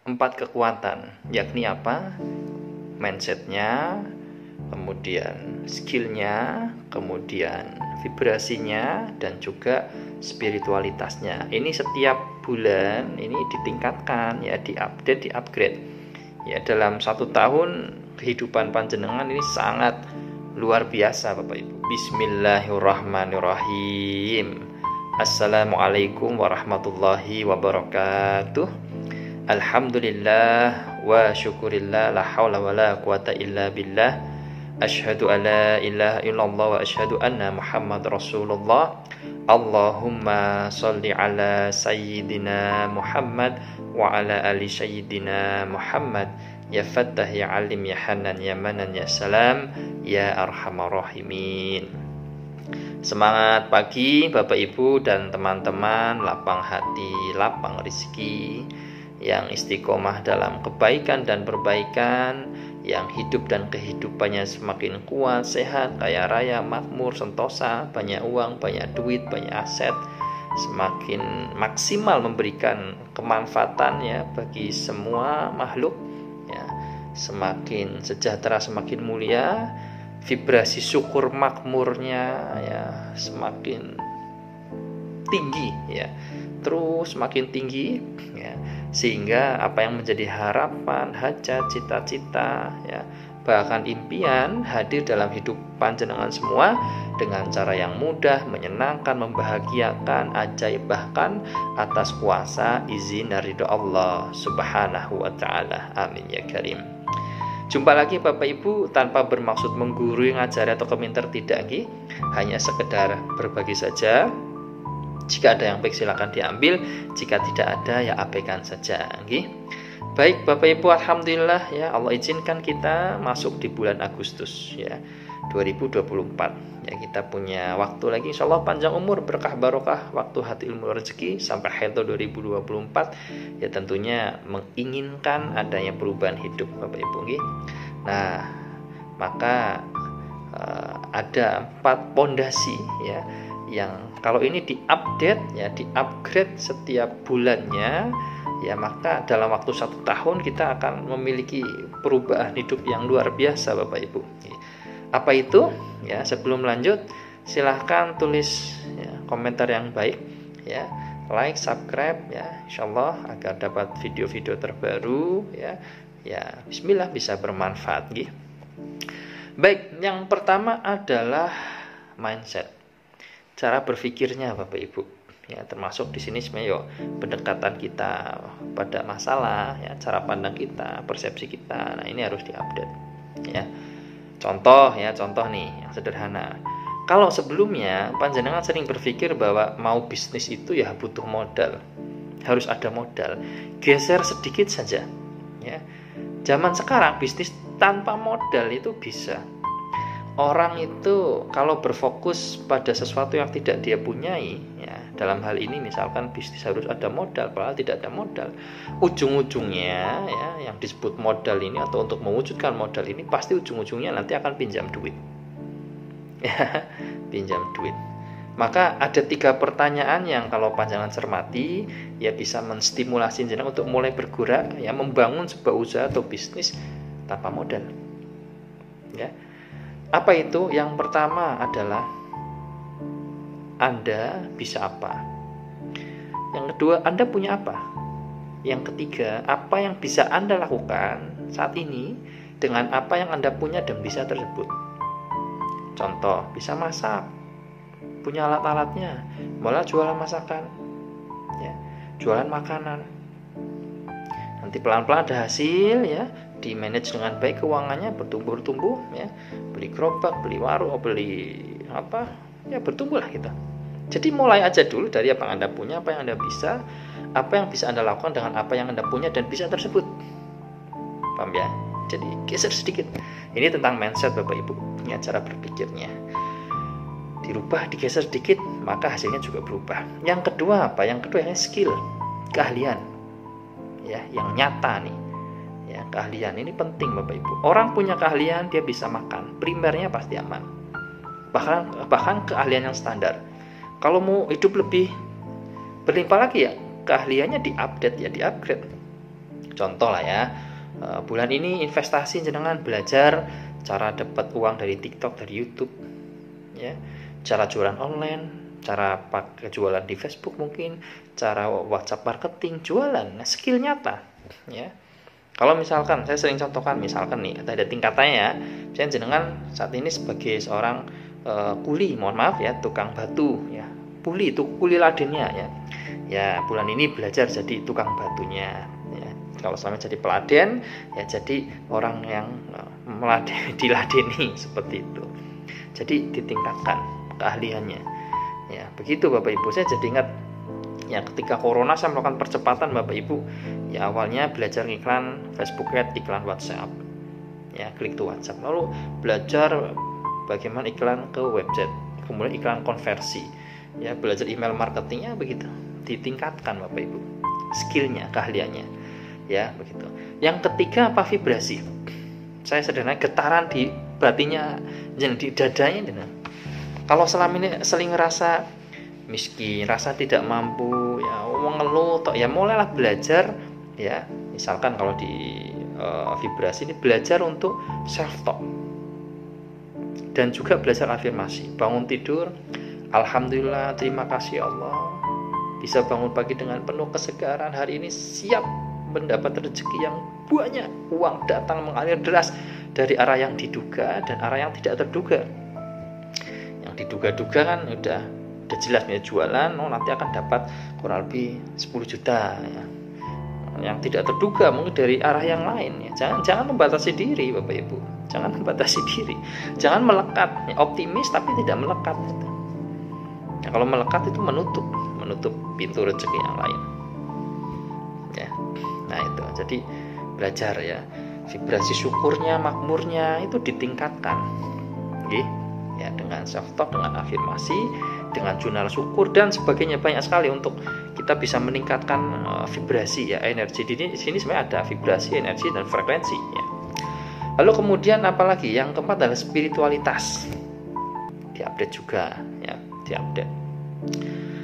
4 kekuatan, yakni apa? Mindsetnya, kemudian skillnya, kemudian vibrasinya, dan juga spiritualitasnya. Ini setiap bulan ini ditingkatkan, ya, diupdate, diupgrade. Ya, dalam 1 tahun kehidupan panjenengan ini sangat luar biasa, Bapak Ibu. Bismillahirrahmanirrahim. Assalamualaikum warahmatullahi wabarakatuh. Alhamdulillah wa syukurillah, la haula wa la quwata illa billah. Asyhadu an la ilaha illallah wa asyhadu anna Muhammad Rasulullah. Allahumma sholli ala sayyidina Muhammad wa ala ali sayyidina Muhammad. Ya Fattah, ya Alim, ya Hanan, ya Manan, ya Salam, ya Arhamar Rahimin. Semangat pagi Bapak Ibu dan teman-teman, lapang hati, lapang rezeki, yang istiqomah dalam kebaikan dan perbaikan, yang hidup dan kehidupannya semakin kuat, sehat, kaya raya, makmur, sentosa, banyak uang, banyak duit, banyak aset, semakin maksimal memberikan kemanfaatan, ya, bagi semua makhluk, ya, semakin sejahtera, semakin mulia, vibrasi syukur makmurnya, ya, semakin tinggi, ya, terus semakin tinggi, ya, sehingga apa yang menjadi harapan, hajat, cita-cita, ya, bahkan impian hadir dalam hidup panjenengan semua dengan cara yang mudah, menyenangkan, membahagiakan, ajaib, bahkan atas kuasa, izin dan ridho Allah Subhanahu wa ta'ala. Amin ya karim. Jumpa lagi Bapak Ibu, tanpa bermaksud menggurui, ngajari atau komentar, tidak, hanya sekedar berbagi saja. Jika ada yang baik silakan diambil, jika tidak ada ya abaikan saja. Baik Bapak Ibu, alhamdulillah, ya, Allah izinkan kita masuk di bulan Agustus, ya, 2024. Ya, kita punya waktu lagi, insyaallah panjang umur, berkah barokah, waktu hati ilmu rezeki sampai akhir tahun 2024. Ya, tentunya menginginkan adanya perubahan hidup Bapak Ibu. Nah, maka ada 4 pondasi, ya, yang kalau ini diupdate, ya, diupgrade setiap bulannya, ya, maka dalam waktu 1 tahun kita akan memiliki perubahan hidup yang luar biasa Bapak Ibu. Apa itu? Ya, sebelum lanjut silahkan tulis, ya, komentar yang baik, ya, like, subscribe, ya, insyaallah agar dapat video-video terbaru, ya, bismillah bisa bermanfaat, Baik, yang pertama adalah mindset. Cara berpikirnya Bapak Ibu, ya, termasuk di sini sebenarnya pendekatan kita pada masalah, ya, cara pandang kita, persepsi kita. Nah, ini harus diupdate, ya. Contoh nih yang sederhana. Kalau sebelumnya panjenengan sering berpikir bahwa mau bisnis itu ya butuh modal, harus ada modal. Geser sedikit saja, ya. Zaman sekarang bisnis tanpa modal itu bisa. Orang itu kalau berfokus pada sesuatu yang tidak dia punyai, ya, dalam hal ini misalkan bisnis harus ada modal, padahal tidak ada modal. Ujung-ujungnya, ya, yang disebut modal ini atau untuk mewujudkan modal ini pasti ujung-ujungnya nanti akan pinjam duit. Ya, pinjam duit. Maka ada 3 pertanyaan yang kalau panjangan cermati, ya, bisa menstimulasi jenengan untuk mulai bergerak, ya, membangun sebuah usaha atau bisnis tanpa modal. Ya. Apa itu? Yang pertama adalah Anda bisa apa? Yang kedua, Anda punya apa? Yang ketiga, apa yang bisa Anda lakukan saat ini dengan apa yang Anda punya dan bisa tersebut? Contoh, bisa masak, punya alat-alatnya, malah jualan masakan, ya, jualan makanan. Nanti pelan-pelan ada hasil, ya, di manage dengan baik keuangannya, bertumbuh, ya, beli gerobak, beli warung, beli apa, ya, bertumbuhlah kita. Jadi mulai aja dulu dari apa yang Anda punya, apa yang Anda bisa, apa yang bisa Anda lakukan dengan apa yang Anda punya dan bisa tersebut. Paham, ya? Jadi geser sedikit. Ini tentang mindset Bapak Ibu, ya, cara berpikirnya. Dirubah, digeser sedikit, maka hasilnya juga berubah. Yang kedua apa? Yang kedua skill, keahlian, ya, yang nyata nih. Ya, keahlian ini penting Bapak Ibu. Orang punya keahlian, dia bisa makan, primernya pasti aman. Bahkan keahlian yang standar. Kalau mau hidup lebih berlimpah lagi, ya, keahliannya diupdate, ya, diupgrade. Contoh lah ya, bulan ini investasi jenengan belajar cara dapat uang dari TikTok, dari YouTube, ya, cara jualan online, cara pakai jualan di Facebook mungkin, cara WhatsApp marketing, jualan, skill nyata, ya. Kalau misalkan saya sering contohkan, misalkan nih ada tingkatannya ya, misalnya jenengan saat ini sebagai seorang kuli, mohon maaf ya, tukang batu, ya, kuli itu kuli ladennya ya. Ya, bulan ini belajar jadi tukang batunya. Ya. Kalau selama jadi peladen, ya jadi orang yang diladeni seperti itu. Jadi ditingkatkan keahliannya. Ya, begitu Bapak Ibu. Saya jadi ingat ya ketika corona saya melakukan percepatan Bapak Ibu. Ya awalnya belajar iklan Facebook Ads, iklan WhatsApp. Ya, klik to WhatsApp. Lalu belajar bagaimana iklan ke website, kemudian iklan konversi. Ya, belajar email marketingnya begitu. Ditingkatkan Bapak Ibu. Skillnya, keahliannya. Ya, begitu. Yang ketiga apa? Vibrasi. Saya sederhana getaran di batinnya, di dadanya. Kalau selama ini sering ngerasa miskin, rasa tidak mampu, ya mengeluh, ya mulailah belajar, ya misalkan kalau di vibrasi ini belajar untuk self talk dan juga belajar afirmasi. Bangun tidur, alhamdulillah, terima kasih Allah, bisa bangun pagi dengan penuh kesegaran, hari ini siap mendapat rezeki yang banyak, uang datang mengalir deras dari arah yang diduga dan arah yang tidak terduga. Yang diduga-duga kan udah jelas ya, jualan, nanti akan dapat kurang lebih 10 juta ya. Yang tidak terduga mungkin dari arah yang lain ya. Jangan membatasi diri Bapak Ibu. Jangan membatasi diri. Jangan melekat, ya, optimis tapi tidak melekat gitu. Ya, kalau melekat itu menutup pintu rezeki yang lain. Ya. Nah, itu. Jadi belajar ya. Vibrasi syukurnya, makmurnya itu ditingkatkan. Nggih. Ya, dengan self talk, dengan afirmasi, dengan jurnal syukur dan sebagainya, banyak sekali untuk kita bisa meningkatkan vibrasi ya, energi. Di sini sebenarnya ada vibrasi, energi dan frekuensi ya. Lalu kemudian apalagi? Yang keempat adalah spiritualitas. Diupdate juga ya, diupdate.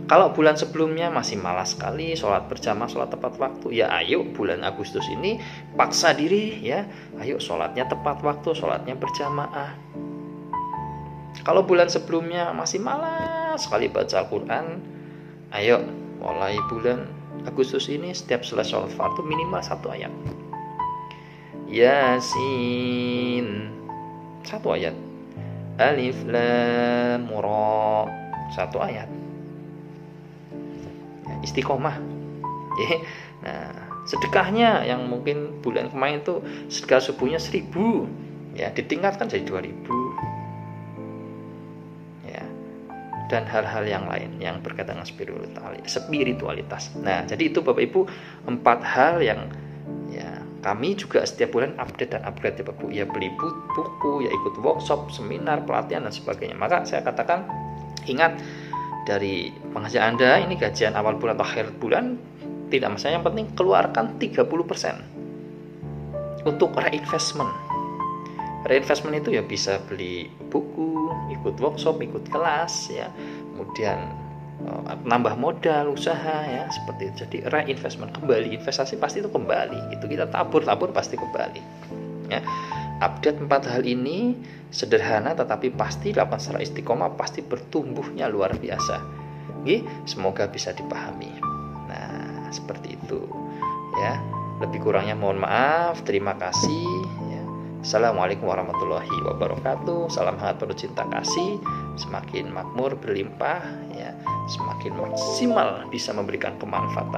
Kalau bulan sebelumnya masih malas sekali sholat berjamaah, sholat tepat waktu, ya ayo bulan Agustus ini paksa diri ya, ayo sholatnya tepat waktu, sholatnya berjamaah. Kalau bulan sebelumnya masih malas sekali baca Al-Quran, ayo mulai bulan Agustus ini setiap selesai sholat fardu minimal 1 ayat. Yasin 1 ayat. Alif Lam Ra 1 ayat. Istiqomah. Nah, sedekahnya yang mungkin bulan kemarin itu sedekah subuhnya 1000, ya ditingkatkan jadi 2000. Ya. Dan hal-hal yang lain yang berkaitan dengan spiritualitas. Nah, jadi itu Bapak Ibu 4 hal yang ya kami juga setiap bulan update dan upgrade ya Bapak Ibu. Ya beli buku, ya ikut workshop, seminar, pelatihan dan sebagainya. Maka saya katakan, ingat, dari penghasilan Anda ini gajian awal bulan atau akhir bulan tidak masalah, yang penting keluarkan 30% untuk reinvestment. Reinvestment itu ya bisa beli buku, ikut workshop, ikut kelas ya, kemudian nambah modal usaha ya, seperti itu. Jadi reinvestment, kembali, investasi pasti itu kembali, itu kita tabur pasti kembali ya. Update 4 hal ini sederhana tetapi pasti dilakukan secara istiqomah, pasti bertumbuhnya luar biasa. Oke, semoga bisa dipahami. Nah, seperti itu ya. Lebih kurangnya mohon maaf. Terima kasih ya. Assalamualaikum warahmatullahi wabarakatuh. Salam hangat penuh cinta kasih. Semakin makmur berlimpah ya, semakin maksimal bisa memberikan kemanfaatan